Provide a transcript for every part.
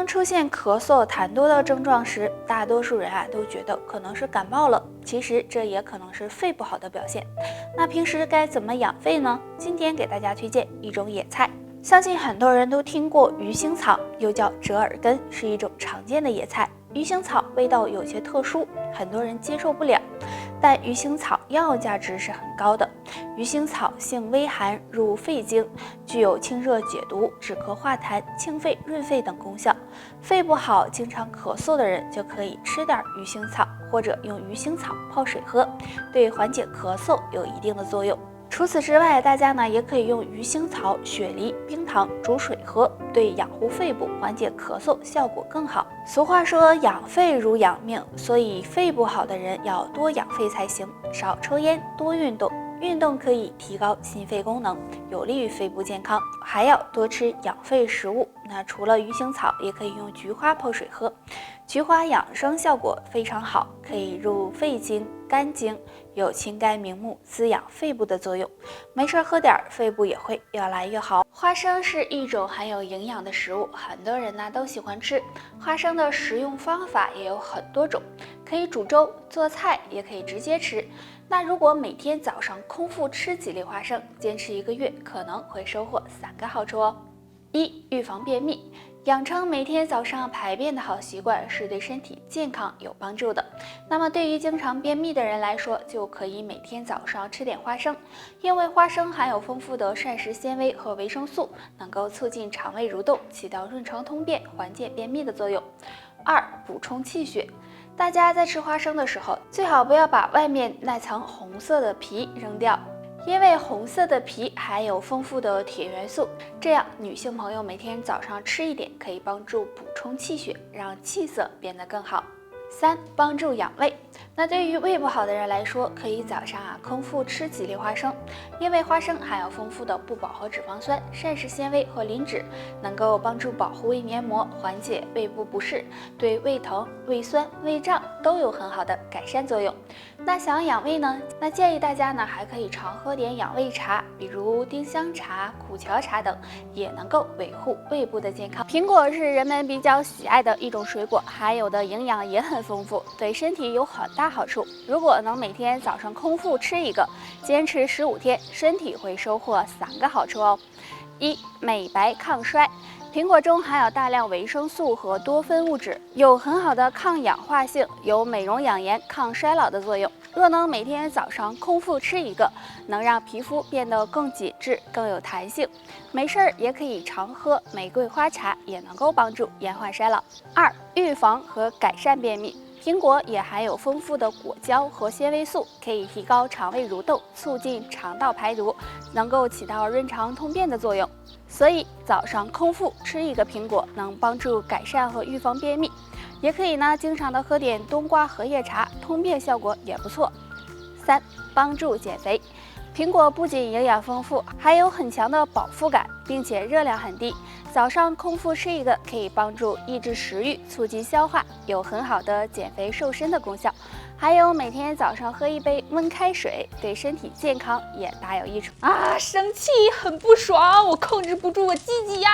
当出现咳嗽、痰多的症状时，大多数人都觉得可能是感冒了，其实这也可能是肺不好的表现。那平时该怎么养肺呢？今天给大家推荐一种野菜，相信很多人都听过鱼腥草，又叫折耳根，是一种常见的野菜。鱼腥草味道有些特殊，很多人接受不了，但鱼腥草药用价值是很高的。鱼腥草性微寒，入肺经，具有清热解毒、止咳化痰、清肺润肺等功效。肺不好、经常咳嗽的人就可以吃点鱼腥草，或者用鱼腥草泡水喝，对缓解咳嗽有一定的作用。除此之外，大家也可以用鱼腥草、雪梨、冰糖煮水喝，对养护肺部、缓解咳嗽效果更好。俗话说养肺如养命，所以肺不好的人要多养肺才行，少抽烟，多运动。运动可以提高心肺功能，有利于肺部健康，还要多吃养肺食物。那除了鱼腥草，也可以用菊花泡水喝，菊花养生效果非常好，可以入肺经、肝经，有清肝明目、滋养肺部的作用。没事喝点，肺部也会越来越好。花生是一种含有营养的食物，很多人都喜欢吃。花生的食用方法也有很多种，可以煮粥、做菜，也可以直接吃。那如果每天早上空腹吃几粒花生，坚持1个月，可能会收获3个好处哦。1. 预防便秘。养成每天早上排便的好习惯是对身体健康有帮助的。那么对于经常便秘的人来说，就可以每天早上吃点花生，因为花生含有丰富的膳食纤维和维生素，能够促进肠胃蠕动，起到润肠通便、缓解便秘的作用。2. 补充气血。大家在吃花生的时候，最好不要把外面那层红色的皮扔掉，因为红色的皮含有丰富的铁元素，这样女性朋友每天早上吃一点，可以帮助补充气血，让气色变得更好。3. 帮助养胃。那对于胃不好的人来说，可以早上空腹吃几粒花生，因为花生含有丰富的不饱和脂肪酸、膳食纤维和磷脂，能够帮助保护胃黏膜，缓解胃部不适，对胃疼、胃酸、胃胀都有很好的改善作用。那想养胃呢？那建议大家还可以常喝点养胃茶，比如丁香茶、苦荞茶等，也能够维护胃部的健康。苹果是人们比较喜爱的一种水果，含有的营养也很丰富，对身体有很大好处。如果能每天早上空腹吃1个，坚持15天，身体会收获3个好处哦。1. 美白抗衰。苹果中含有大量维生素和多酚物质，有很好的抗氧化性，有美容养颜、抗衰老的作用。若能每天早上空腹吃1个，能让皮肤变得更紧致、更有弹性。没事也可以常喝玫瑰花茶，也能够帮助延缓衰老。2. 预防和改善便秘。苹果也含有丰富的果胶和纤维素，可以提高肠胃蠕动，促进肠道排毒，能够起到润肠通便的作用。所以早上空腹吃1个苹果，能帮助改善和预防便秘。也可以经常的喝点冬瓜荷叶茶，通便效果也不错。3. 帮助减肥。苹果不仅营养丰富，还有很强的饱腹感，并且热量很低。早上空腹吃1个，可以帮助抑制食欲，促进消化，有很好的减肥瘦身的功效。还有每天早上喝1杯温开水，对身体健康也大有益处生气很不爽，我控制不住我鸡鸡呀！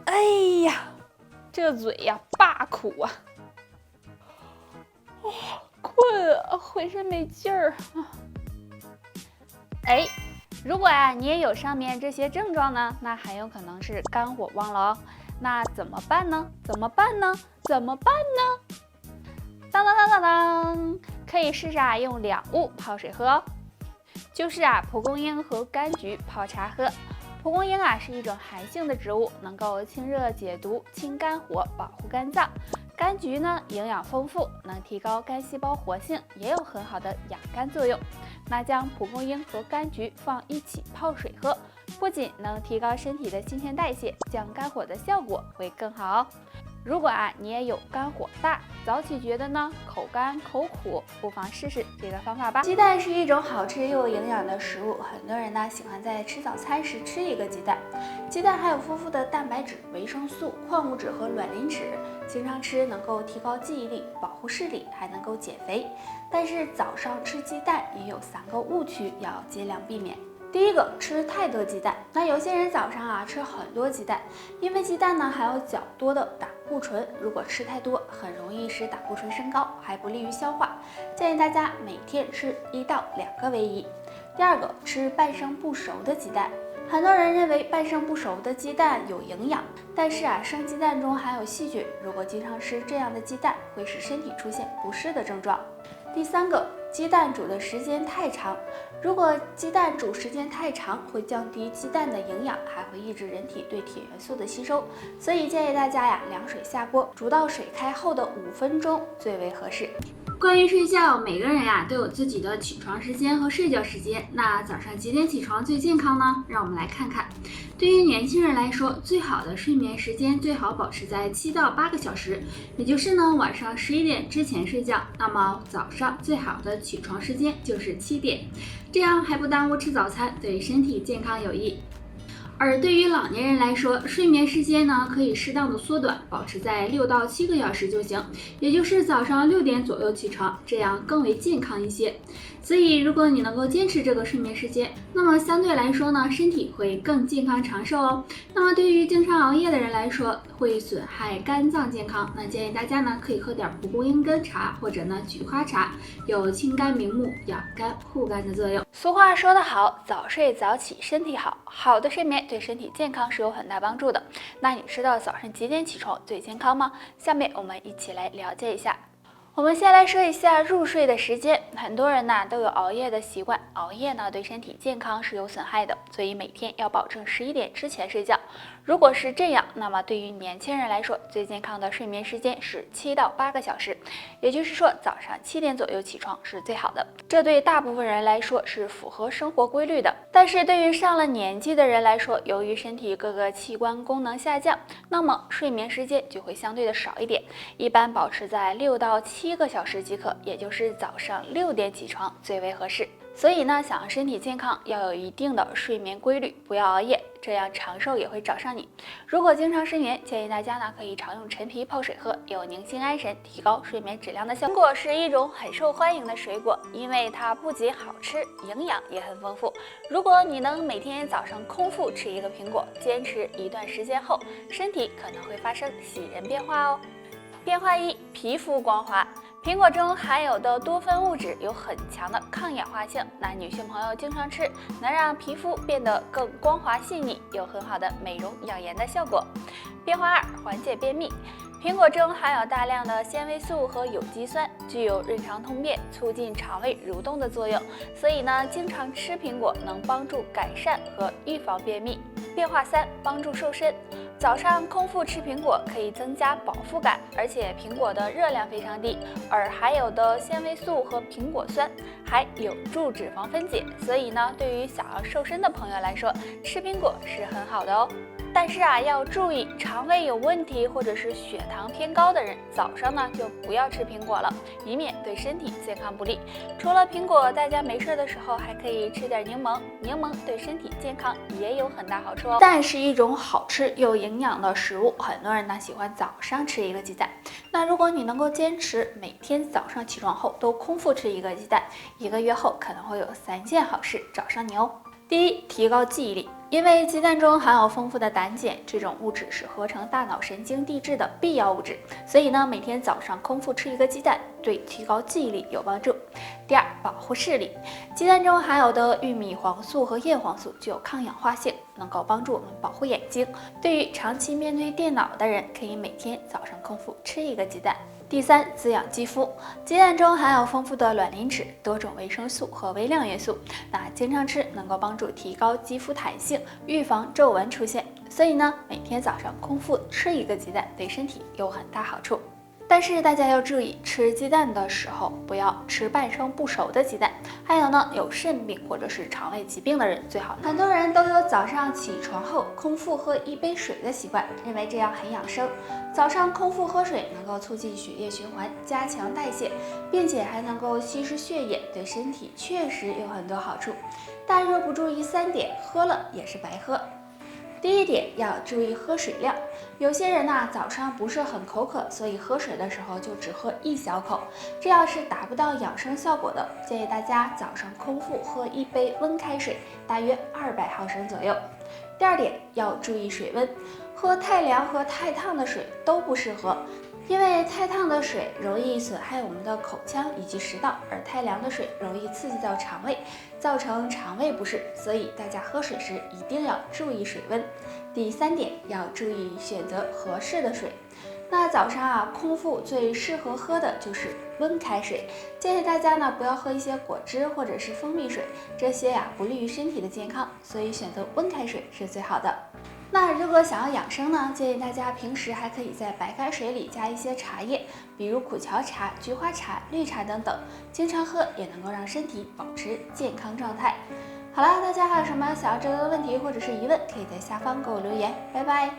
哎呀，这嘴罢苦啊！困啊，浑身没劲儿。如果你也有上面这些症状呢，那很有可能是肝火旺了哦。那怎么办呢？当当当当当，可以试着用2物泡水喝哦，就是蒲公英和柑橘泡茶喝。蒲公英是一种寒性的植物，能够清热解毒、清肝火、保护肝脏。柑橘营养丰富，能提高肝细胞活性，也有很好的养肝作用。那将蒲公英和柑橘放一起泡水喝，不仅能提高身体的新陈代谢，降肝火的效果会更好哦。如果你也有肝火大、早起觉的口干口苦，不妨试试这个方法吧。鸡蛋是一种好吃又有营养的食物，很多人喜欢在吃早餐时吃1个鸡蛋。鸡蛋含有丰富的蛋白质、维生素、矿物质和卵磷脂，经常吃能够提高记忆力、保护视力，还能够减肥。但是早上吃鸡蛋也有3个误区要尽量避免。第一个，吃太多鸡蛋。那有些人早上吃很多鸡蛋，因为鸡蛋呢含有较多的胆固醇，如果吃太多，很容易使胆固醇升高，还不利于消化。建议大家每天吃1到2个为宜。第二个，吃半生不熟的鸡蛋。很多人认为半生不熟的鸡蛋有营养，但是生鸡蛋中含有细菌，如果经常吃这样的鸡蛋，会使身体出现不适的症状。第三个，鸡蛋煮的时间太长。如果鸡蛋煮时间太长，会降低鸡蛋的营养，还会抑制人体对铁元素的吸收。所以建议大家凉水下锅，煮到水开后的5分钟最为合适。关于睡觉，每个人都有自己的起床时间和睡觉时间。那早上几点起床最健康呢？让我们来看看。对于年轻人来说，最好的睡眠时间最好保持在7到8个小时，也就是晚上11点之前睡觉。那么早上最好的起床时间就是7点，这样还不耽误吃早餐，对身体健康有益。而对于老年人来说，睡眠时间可以适当的缩短，保持在6到7个小时就行，也就是早上6点左右起床，这样更为健康一些。所以如果你能够坚持这个睡眠时间，那么相对来说身体会更健康长寿哦。那么对于经常熬夜的人来说，会损害肝脏健康，那建议大家可以喝点蒲公英根茶或者菊花茶，有清肝明目、养肝护肝的作用。俗话说得好，早睡早起身体好，好的睡眠对身体健康是有很大帮助的。那你知道早上几点起床最健康吗？下面我们一起来了解一下。我们先来说一下入睡的时间。很多人都有熬夜的习惯，熬夜对身体健康是有损害的，所以每天要保证11点之前睡觉。如果是这样，那么对于年轻人来说，最健康的睡眠时间是7到8个小时，也就是说早上7点左右起床是最好的。这对大部分人来说是符合生活规律的。但是对于上了年纪的人来说，由于身体各个器官功能下降，那么睡眠时间就会相对的少一点，一般保持在6到7个小时即可，也就是早上6点起床最为合适。所以想要身体健康，要有一定的睡眠规律，不要熬夜，这样长寿也会找上你。如果经常失眠，建议大家可以常用陈皮泡水喝，有宁心安神、提高睡眠质量的效果。苹果是一种很受欢迎的水果，因为它不仅好吃，营养也很丰富。如果你能每天早上空腹吃1个苹果，坚持一段时间后，身体可能会发生喜人变化哦。变化1：皮肤光滑。苹果中含有的多酚物质有很强的抗氧化性，那女性朋友经常吃，能让皮肤变得更光滑细腻，有很好的美容养颜的效果。变化2：缓解便秘。苹果中含有大量的纤维素和有机酸，具有润肠通便、促进肠胃蠕动的作用，所以经常吃苹果能帮助改善和预防便秘。变化3：帮助瘦身。早上空腹吃苹果可以增加饱腹感，而且苹果的热量非常低，而含有的纤维素和苹果酸还有助脂肪分解，所以对于想要瘦身的朋友来说，吃苹果是很好的哦。但是要注意，肠胃有问题或者是血糖偏高的人，早上就不要吃苹果了，以免对身体健康不利。除了苹果，大家没事的时候还可以吃点柠檬，柠檬对身体健康也有很大好处哦。蛋是一种好吃又营养的食物，很多人喜欢早上吃1个鸡蛋。那如果你能够坚持每天早上起床后都空腹吃1个鸡蛋，1个月后可能会有3件好事找上你哦。第一，提高记忆力。因为鸡蛋中含有丰富的胆碱，这种物质是合成大脑神经递质的必要物质，所以每天早上空腹吃1个鸡蛋，对提高记忆力有帮助。第二，保护视力。鸡蛋中含有的玉米黄素和叶黄素具有抗氧化性，能够帮助我们保护眼睛。对于长期面对电脑的人，可以每天早上空腹吃1个鸡蛋。第三，滋养肌肤。鸡蛋中含有丰富的卵磷脂、多种维生素和微量元素，那经常吃能够帮助提高肌肤弹性，预防皱纹出现。所以每天早上空腹吃1个鸡蛋，对身体有很大好处。但是大家要注意，吃鸡蛋的时候不要吃半生不熟的鸡蛋。还有有肾病或者是肠胃疾病的人最好。很多人都有早上起床后空腹喝1杯水的习惯，认为这样很养生。早上空腹喝水能够促进血液循环，加强代谢，并且还能够稀释血液，对身体确实有很多好处。但若不注意3点，喝了也是白喝。第一点要注意喝水量，有些人呢早上不是很口渴，所以喝水的时候就只喝1小口，这样是达不到养生效果的。建议大家早上空腹喝1杯温开水，大约200毫升左右。第二点要注意水温，喝太凉和太烫的水都不适合。因为太烫的水容易损害我们的口腔以及食道，而太凉的水容易刺激到肠胃，造成肠胃不适，所以大家喝水时一定要注意水温。第3点要注意选择合适的水。那早上空腹最适合喝的就是温开水，建议大家呢不要喝一些果汁或者是蜂蜜水，这些不利于身体的健康，所以选择温开水是最好的。那如果想要养生呢，建议大家平时还可以在白开水里加一些茶叶，比如苦荞茶、菊花茶、绿茶等等，经常喝也能够让身体保持健康状态。好了，大家还有什么想要知道的问题或者是疑问，可以在下方给我留言，拜拜。